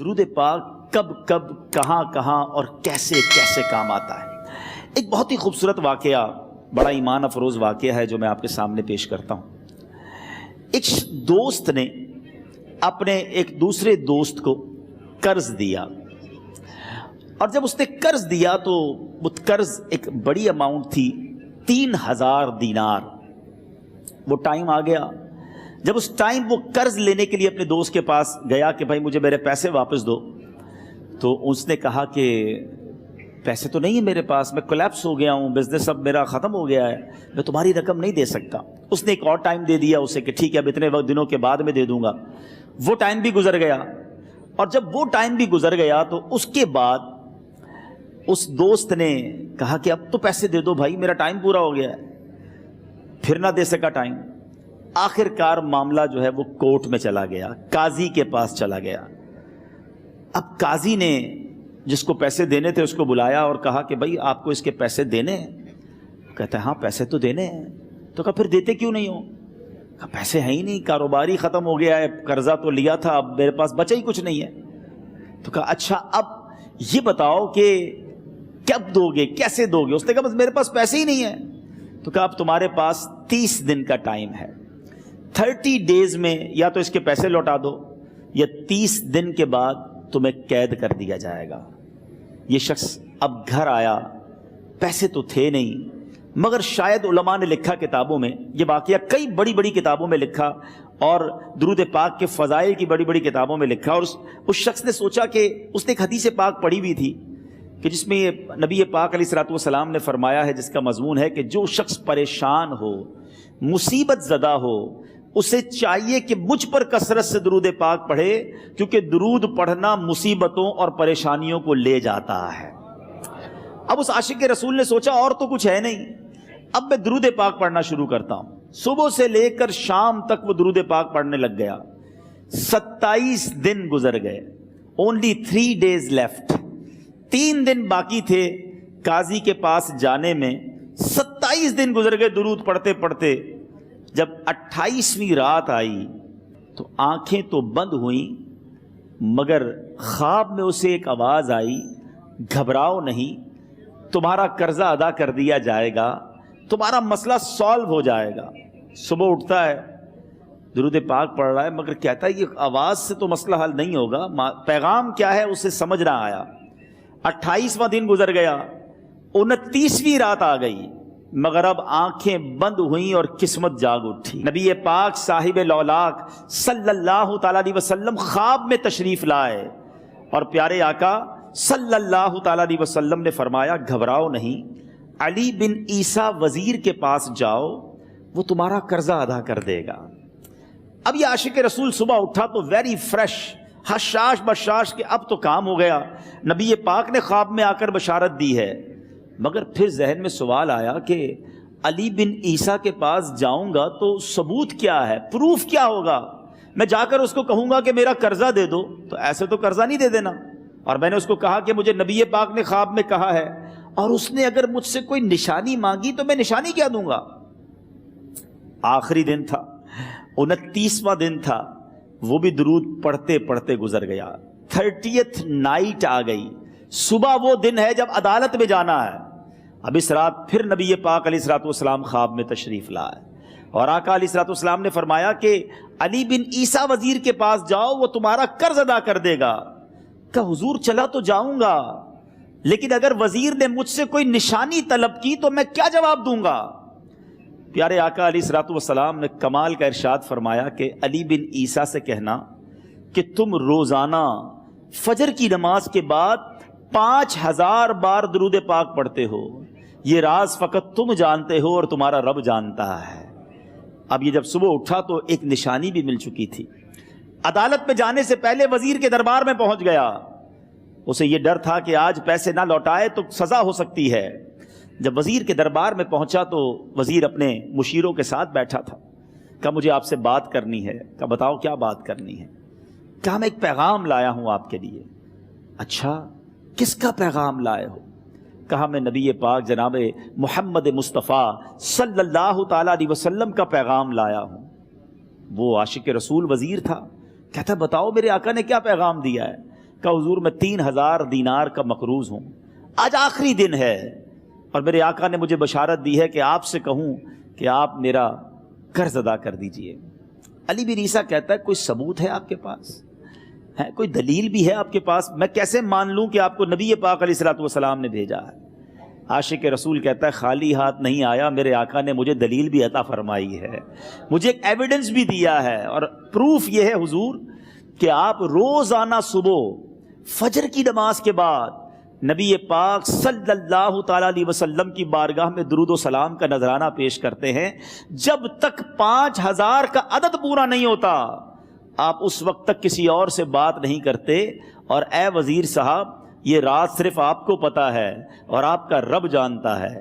درود پاک کب کب کہاں کہاں اور کیسے کیسے کام آتا ہے۔ ایک بہت ہی خوبصورت واقعہ، بڑا ایمان افروز واقعہ ہے جو میں آپ کے سامنے پیش کرتا ہوں۔ ایک دوست نے اپنے ایک دوسرے دوست کو قرض دیا، اور جب اس نے قرض دیا تو وہ قرض ایک بڑی اماؤنٹ تھی، 3000 دینار۔ وہ ٹائم آ گیا جب اس ٹائم وہ قرض لینے کے لیے اپنے دوست کے پاس گیا کہ بھائی مجھے میرے پیسے واپس دو، تو اس نے کہا کہ پیسے تو نہیں ہے میرے پاس، میں کولیپس ہو گیا ہوں، بزنس اب میرا ختم ہو گیا ہے، میں تمہاری رقم نہیں دے سکتا۔ اس نے ایک اور ٹائم دے دیا اسے کہ ٹھیک ہے اب اتنے وقت دنوں کے بعد میں دے دوں گا۔ وہ ٹائم بھی گزر گیا، اور جب وہ ٹائم بھی گزر گیا تو اس کے بعد اس دوست نے کہا کہ اب تو پیسے دے دو بھائی، میرا ٹائم پورا ہو گیا ہے۔ پھر نہ دے سکا ٹائم۔ آخر کار معاملہ جو ہے وہ کورٹ میں چلا گیا، قاضی کے پاس چلا گیا۔ اب قاضی نے جس کو پیسے دینے تھے اس کو بلایا اور کہا کہ بھائی آپ کو اس کے پیسے دینے ہیں؟ کہتا ہے ہاں پیسے تو دینے ہیں۔ تو کہا پھر دیتے کیوں نہیں ہو؟ کہا پیسے ہیں ہی نہیں، کاروبار ہی ختم ہو گیا ہے، قرضہ تو لیا تھا، اب میرے پاس بچا ہی کچھ نہیں ہے۔ تو کہا اچھا اب یہ بتاؤ کہ کب دو گے، کیسے دو گے؟ اس نے کہا بس میرے پاس پیسے ہی نہیں ہیں۔ تو کہا اب تمہارے پاس 30 دن کا ٹائم ہے، 30 ڈیز میں یا تو اس کے پیسے لوٹا دو یا 30 دن کے بعد تمہیں قید کر دیا جائے گا۔ یہ شخص اب گھر آیا، پیسے تو تھے نہیں، مگر شاید علماء نے لکھا کتابوں میں، یہ واقعہ کئی بڑی بڑی کتابوں میں لکھا اور درود پاک کے فضائل کی بڑی بڑی کتابوں میں لکھا، اور اس شخص نے سوچا کہ اس نے ایک حدیث پاک پڑھی ہوئی تھی کہ جس میں یہ نبی پاک علیہ الصلوۃ والسلام نے فرمایا ہے، جس کا مضمون ہے کہ جو شخص پریشان ہو، مصیبت زدہ ہو، اسے چاہیے کہ مجھ پر کثرت سے درود پاک پڑھے، کیونکہ درود پڑھنا مصیبتوں اور پریشانیوں کو لے جاتا ہے۔ اب اس عاشق رسول نے سوچا اور تو کچھ ہے نہیں، اب میں درود پاک پڑھنا شروع کرتا ہوں۔ صبح سے لے کر شام تک وہ درود پاک پڑھنے لگ گیا۔ 27 دن گزر گئے، only 3 days left، 3 دن باقی تھے قاضی کے پاس جانے میں۔ 27 دن گزر گئے درود پڑھتے پڑھتے۔ جب 28ویں رات آئی تو آنکھیں تو بند ہوئیں، مگر خواب میں اسے ایک آواز آئی، گھبراؤ نہیں، تمہارا قرضہ ادا کر دیا جائے گا، تمہارا مسئلہ سالو ہو جائے گا۔ صبح اٹھتا ہے، درود پاک پڑھ رہا ہے، مگر کہتا ہے یہ آواز سے تو مسئلہ حل نہیں ہوگا، پیغام کیا ہے اسے سمجھ نہ آیا۔ 28واں دن گزر گیا، 29ویں رات آ گئی، مگر اب آنکھیں بند ہوئیں اور قسمت جاگ اٹھی۔ نبی پاک صاحب لولاک صلی اللہ تعالیٰ علیہ وسلم خواب میں تشریف لائے، اور پیارے آقا صلی اللہ تعالیٰ علیہ وسلم نے فرمایا گھبراؤ نہیں، علی بن عیسیٰ وزیر کے پاس جاؤ، وہ تمہارا قرضہ ادا کر دے گا۔ اب یہ عاشق رسول صبح اٹھا تو ویری فریش، حشاش بشاش کہ اب تو کام ہو گیا، نبی پاک نے خواب میں آ کر بشارت دی ہے۔ مگر پھر ذہن میں سوال آیا کہ علی بن عیسیٰ کے پاس جاؤں گا تو ثبوت کیا ہے، پروف کیا ہوگا؟ میں جا کر اس کو کہوں گا کہ میرا قرضہ دے دو تو ایسے تو قرضہ نہیں دے دینا، اور میں نے اس کو کہا کہ مجھے نبی پاک نے خواب میں کہا ہے، اور اس نے اگر مجھ سے کوئی نشانی مانگی تو میں نشانی کیا دوں گا؟ آخری دن تھا، 29واں دن تھا، وہ بھی درود پڑھتے پڑھتے گزر گیا۔ 30th نائٹ آ گئی، صبح وہ دن ہے جب عدالت میں جانا ہے۔ اب اس رات پھر نبی پاک علیہ الصلوۃ والسلام خواب میں تشریف لائے، اور آقا علیہ الصلوۃ والسلام نے فرمایا کہ علی بن عیسیٰ وزیر کے پاس جاؤ، وہ تمہارا قرض ادا کر دے گا۔ کہ حضور چلا تو جاؤں گا، لیکن اگر وزیر نے مجھ سے کوئی نشانی طلب کی تو میں کیا جواب دوں گا؟ پیارے آقا علیہ الصلوۃ والسلام نے کمال کا ارشاد فرمایا کہ علی بن عیسیٰ سے کہنا کہ تم روزانہ فجر کی نماز کے بعد 5000 بار درود پاک پڑھتے ہو، یہ راز فقط تم جانتے ہو اور تمہارا رب جانتا ہے۔ اب یہ جب صبح اٹھا تو ایک نشانی بھی مل چکی تھی۔ عدالت میں جانے سے پہلے وزیر کے دربار میں پہنچ گیا، اسے یہ ڈر تھا کہ آج پیسے نہ لوٹائے تو سزا ہو سکتی ہے۔ جب وزیر کے دربار میں پہنچا تو وزیر اپنے مشیروں کے ساتھ بیٹھا تھا۔ کہا مجھے آپ سے بات کرنی ہے۔ کہا بتاؤ کیا بات کرنی ہے؟ کہا میں ایک پیغام لایا ہوں آپ کے لیے۔ اچھا کس کا پیغام لائے ہو؟ کہا میں نبی پاک جناب محمد مصطفیٰ صلی اللہ تعالیٰ علیہ وسلم کا پیغام لایا ہوں۔ وہ عاشق رسول وزیر تھا، کہتا بتاؤ میرے آقا نے کیا پیغام دیا ہے؟ کہ حضور میں 3000 دینار کا مقروض ہوں، آج آخری دن ہے اور میرے آقا نے مجھے بشارت دی ہے کہ آپ سے کہوں کہ آپ میرا قرض ادا کر دیجئے۔ علی بن عیسیٰ کہتا ہے کوئی ثبوت ہے آپ کے پاس؟ ہے کوئی دلیل بھی ہے آپ کے پاس؟ میں کیسے مان لوں کہ آپ کو نبی پاک علیہ الصلوۃ والسلام نے بھیجا ہے؟ عاشق رسول کہتا ہے خالی ہاتھ نہیں آیا، میرے آقا نے مجھے دلیل بھی عطا فرمائی ہے، مجھے ایک ایویڈنس بھی دیا ہے، اور پروف یہ ہے حضور کہ آپ روزانہ صبح فجر کی نماز کے بعد نبی پاک صلی اللہ تعالیٰ علیہ وسلم کی بارگاہ میں درود و سلام کا نذرانہ پیش کرتے ہیں۔ جب تک 5000 کا عدد پورا نہیں ہوتا آپ اس وقت تک کسی اور سے بات نہیں کرتے، اور اے وزیر صاحب یہ راز صرف آپ کو پتا ہے اور آپ کا رب جانتا ہے۔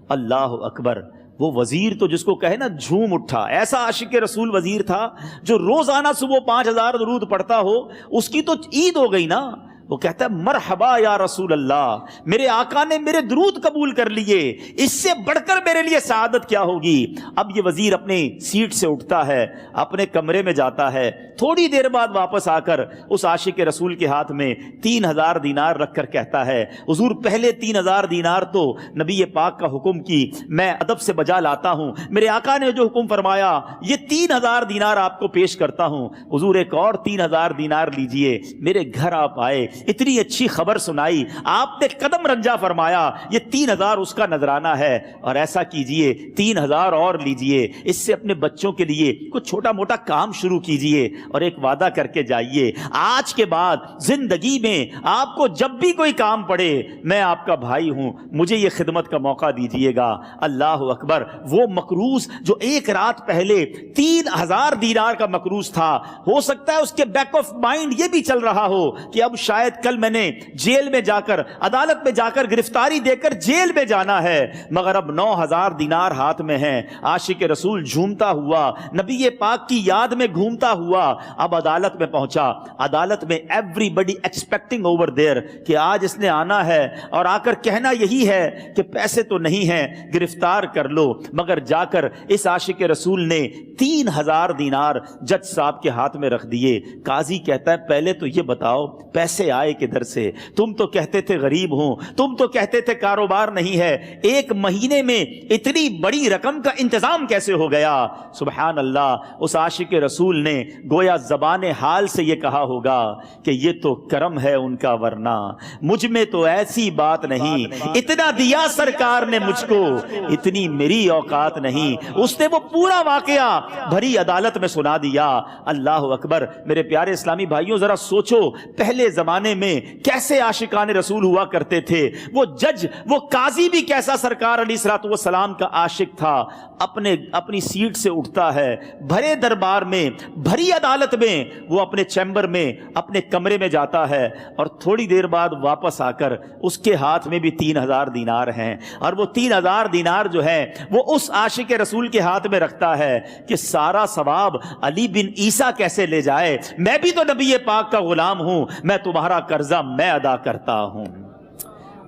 اللہ اکبر! وہ وزیر تو جس کو کہے نا جھوم اٹھا، ایسا عاشق رسول وزیر تھا جو روزانہ صبح 5000 درود پڑھتا ہو، اس کی تو عید ہو گئی نا۔ وہ کہتا ہے مرحبا یا رسول اللہ، میرے آقا نے میرے درود قبول کر لیے، اس سے بڑھ کر میرے لیے سعادت کیا ہوگی۔ اب یہ وزیر اپنے سیٹ سے اٹھتا ہے، اپنے کمرے میں جاتا ہے، تھوڑی دیر بعد واپس آ کر اس عاشق رسول کے ہاتھ میں 3000 دینار رکھ کر کہتا ہے حضور پہلے 3000 دینار تو نبی پاک کا حکم کی میں ادب سے بجا لاتا ہوں، میرے آقا نے جو حکم فرمایا یہ 3000 دینار آپ کو پیش کرتا ہوں، حضور ایک اور 3000 دینار لیجئے۔ میرے گھر آپ آئے، اتنی اچھی خبر سنائی، آپ نے قدم رنجا فرمایا، یہ 3000 اس کا نذرانہ ہے، اور ایسا کیجئے 3000 اور لیجئے، اس سے اپنے بچوں کے لیے کچھ چھوٹا موٹا کام شروع کیجئے، اور ایک وعدہ کر کے جائیے آج کے بعد زندگی میں آپ کو جب بھی کوئی کام پڑے میں آپ کا بھائی ہوں، مجھے یہ خدمت کا موقع دیجئے گا۔ اللہ اکبر! وہ مقروض جو ایک رات پہلے 3000 دینار کا مقروض تھا، ہو سکتا ہے اس کے بیک آف مائنڈ یہ بھی چل رہا ہو کہ اب شاید کل میں نے جیل میں جا کر عدالت میں جا کر گرفتاری دے کر جیل میں جانا ہے، مگر اب 9000 دینار ہاتھ میں ہیں۔ عاشق رسول جھومتا ہوا نبی پاک کی یاد میں گھومتا ہوا اب عدالت میں پہنچا۔ عدالت میں everybody expecting over there کہ آج اس نے آنا ہے اور آ کر کہنا یہی ہے کہ پیسے تو نہیں ہیں، گرفتار کر لو، مگر جا کر اس عاشق رسول نے 3000 دینار جج صاحب کے ہاتھ میں رکھ دیے۔ قاضی کہتا ہے پہلے تو یہ بتاؤ پیسے آئے کدھر سے؟ تم تو کہتے تھے غریب ہوں، تم تو کہتے تھے کاروبار نہیں ہے، ایک مہینے میں اتنی بڑی رقم کا انتظام کیسے ہو گیا؟ سبحان اللہ! اس عاشق رسول نے گویا زبان حال سے یہ کہا ہوگا کہ یہ تو کرم ہے ان کا، ورنہ مجھ میں تو ایسی بات نہیں، اتنا دیا سرکار نے مجھ کو، اتنی میری اوقات نہیں۔ اس نے وہ پورا واقعہ بھری عدالت میں سنا دیا۔ اللہ اکبر! میرے پیارے اسلامی بھائیوں ذرا سوچو پہلے زمانے میں کیسے عاشقان رسول ہوا کرتے تھے، وہ جج وہ قاضی بھی کیسا سرکار علیہ الصلوۃ والسلام کا عاشق تھا۔ اپنی سیٹ سے اٹھتا ہے، بھرے دربار میں بھری عدالت میں وہ اپنے چیمبر میں اپنے کمرے میں جاتا ہے، اور تھوڑی دیر بعد واپس آ کر اس کے ہاتھ میں بھی 3000 دینار ہیں، اور وہ 3000 دینار جو ہے وہ اس عاشق رسول کے ہاتھ میں رکھتا ہے کہ سارا ثواب علی بن عیسیٰ کیسے لے جائے، میں بھی تو نبی پاک کا غلام ہوں، میں تمہارا قرضہ میں ادا کرتا ہوں۔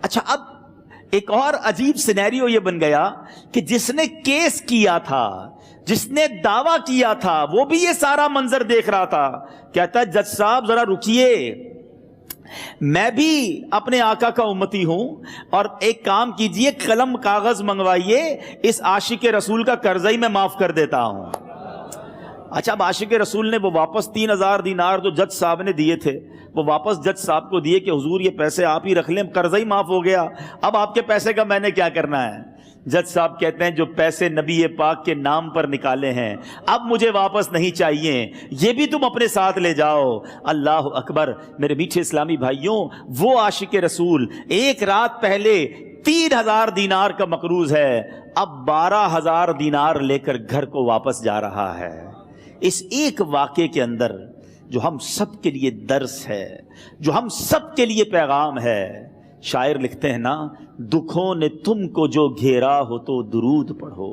اچھا، اب ایک اور عجیب سینیریو یہ بن گیا کہ جس نے کیس کیا تھا، جس نے دعویٰ کیا تھا، وہ بھی یہ سارا منظر دیکھ رہا تھا۔ کہتا ہے جج صاحب ذرا رکیے، میں بھی اپنے آقا کا امتی ہوں، اور ایک کام کیجئے قلم کاغذ منگوائیے، اس عاشق رسول کا قرضہ ہی میں معاف کر دیتا ہوں۔ اچھا، اب عاشق رسول نے وہ واپس 3000 دینار جو جج صاحب نے دیے تھے وہ واپس جج صاحب کو دیے کہ حضور یہ پیسے آپ ہی رکھ لیں، قرضہ ہی معاف ہو گیا، اب آپ کے پیسے کا میں نے کیا کرنا ہے؟ جج صاحب کہتے ہیں جو پیسے نبی پاک کے نام پر نکالے ہیں اب مجھے واپس نہیں چاہیے، یہ بھی تم اپنے ساتھ لے جاؤ۔ اللہ اکبر! میرے میٹھے اسلامی بھائیوں، وہ عاشق رسول ایک رات پہلے 3000 دینار کا مقروض ہے، اب 12000 دینار لے کر گھر کو واپس جا رہا ہے۔ اس ایک واقعے کے اندر جو ہم سب کے لیے درس ہے، جو ہم سب کے لیے پیغام ہے، شاعر لکھتے ہیں نا، دکھوں نے تم کو جو گھیرا ہو تو درود پڑھو،